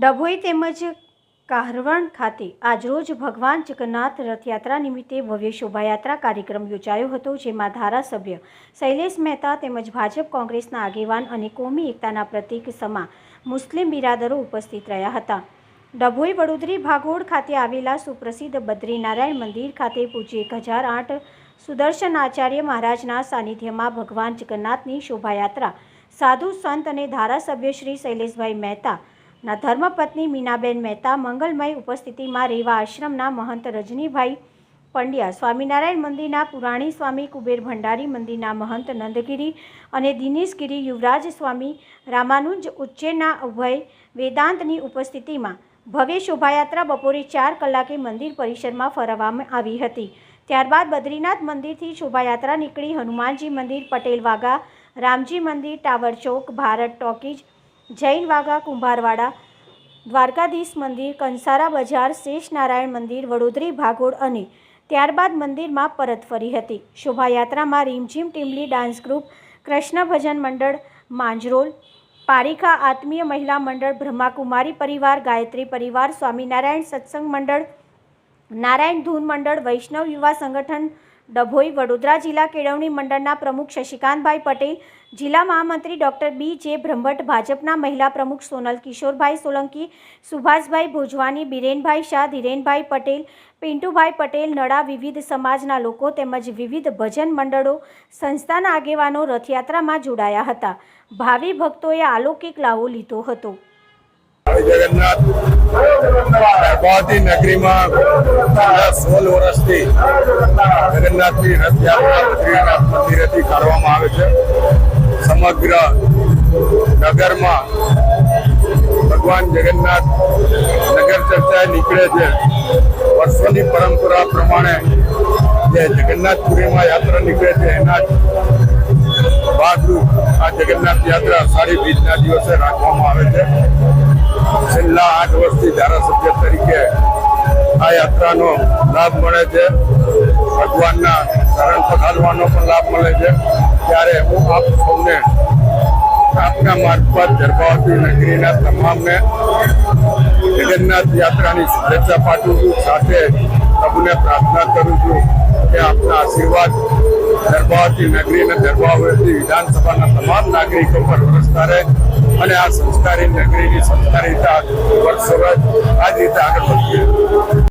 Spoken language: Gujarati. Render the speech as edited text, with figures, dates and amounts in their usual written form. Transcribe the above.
ડભોઈ તેમજ કાહરવણ ખાતે આજરોજ ભગવાન જગન્નાથ રથયાત્રા નિમિત્તે ભવ્ય શોભાયાત્રા કાર્યક્રમ યોજાયો હતો, જેમાં ધારાસભ્ય શૈલેષ મહેતા તેમજ ભાજપ કોંગ્રેસના આગેવાન અને કોમી એકતાના પ્રતીક સમા મુસ્લિમ બિરાદરો ઉપસ્થિત રહ્યા હતા. ડભોઈ વડોદરી ભાગોળ ખાતે આવેલા સુપ્રસિદ્ધ બદ્રીનારાયણ મંદિર ખાતે પૂજ્ય 1008 સુદર્શન આચાર્ય મહારાજના સાનિધ્યમાં ભગવાન જગન્નાથની શોભાયાત્રા સાધુ સંત અને ધારાસભ્ય શ્રી શૈલેષભાઈ મહેતા ના ધર્મપત્ની મીનાબેન મહેતા મંગલમય ઉપસ્થિતિમાં રેવા આશ્રમના મહંત રજનીભાઈ પંડ્યા, સ્વામિનારાયણ મંદિરના પુરાણી સ્વામી કુબેર ભંડારી મંદિરના મહંત નંદગીરી અને દિનેશગીરી યુવરાજ સ્વામી રામાનુજ ઉચ્ચેના ઉભય વેદાંતની ઉપસ્થિતિમાં ભવ્ય શોભાયાત્રા બપોરે 4 કલાકે મંદિર પરિસરમાં ફરવામાં આવી હતી. ત્યારબાદ બદ્રીનાથ મંદિરથી શોભાયાત્રા નીકળી હનુમાનજી મંદિર, પટેલ વાગા, રામજી મંદિર, ટાવર ચોક, ભારત ટોકીજ, જૈન વાગા, કુંભારવાડા, દ્વારકાધીશ મંદિર, કંસારા બજાર, શેષ નારાયણ મંદિર, વડોદરી ભાગોળ અને ત્યારબાદ મંદિરમાં પરત ફરી હતી. શોભાયાત્રામાં રીમઝીમ ટીમલી ડાન્સ ગ્રુપ, કૃષ્ણ ભજન મંડળ માંજરોલ, પારિખા આત્મીય મહિલા મંડળ, બ્રહ્માકુમારી પરિવાર, ગાયત્રી પરિવાર, સ્વામિનારાયણ સત્સંગ મંડળ, નારાયણ ધૂન મંડળ, વૈષ્ણવ યુવા સંગઠન ડભોઈ, વડોદરા જિલ્લા કેળવણી મંડળના પ્રમુખ શશિકાંતભાઈ પટેલ, જિલ્લા મહામંત્રી ડૉક્ટર B.J. બ્રહ્મભટ્ટ, ભાજપના મહિલા પ્રમુખ સોનલ કિશોરભાઈ સોલંકી, સુભાષભાઈ ભોજવાની, બિરેનભાઈ શાહ, ધીરેનભાઈ પટેલ, પિન્ટુભાઈ પટેલ, નડા, વિવિધ સમાજના લોકો તેમજ વિવિધ ભજન મંડળો, સંસ્થાના આગેવાનો રથયાત્રામાં જોડાયા હતા. ભાવિ ભક્તોએ અલૌકિક લાવો લીધો હતો. જગન્નાથ ગર્ભવતી નગરીમાં 16 વર્ષથી જગન્નાથની રથયાત્રા બદ્રીનાથ મંદિરેથી કાઢવામાં આવે છે. સમગ્ર નગરમાં ભગવાન જગન્નાથ નગર ચર્ચાએ નીકળે છે. વર્ષોની પરંપરા પ્રમાણે જે જગન્નાથપુરીમાં યાત્રા નીકળે છે એના જ ભાગરૂપ આ જગન્નાથ યાત્રા અષાઢી બીજના દિવસે રાખવામાં આવે છે. છેલ્લા 8 વર્ષથી ધારાસભ્ય તરીકે આ યાત્રાનો લાભ મળે છે. ભગવાનના શરણ પધારવાનો પણ લાભ મળે છે. ત્યારે હું આપ સૌને આપના મારફત ગર્ભવતી નગરીના તમામને જગન્નાથ યાત્રાની શુભેચ્છા પાઠવું છું. સાથે પ્રભુને પ્રાર્થના કરું છું કે આપના આશીર્વાદ ગર્ભવતી નગરી અને ગર્ભવતી વિધાનસભાના તમામ નાગરિકો પર વરસતા રહે અને આ સંસ્કારી નગરીની સંસ્કારિતા વર્ષો આ જ રીતે આગળ વધતી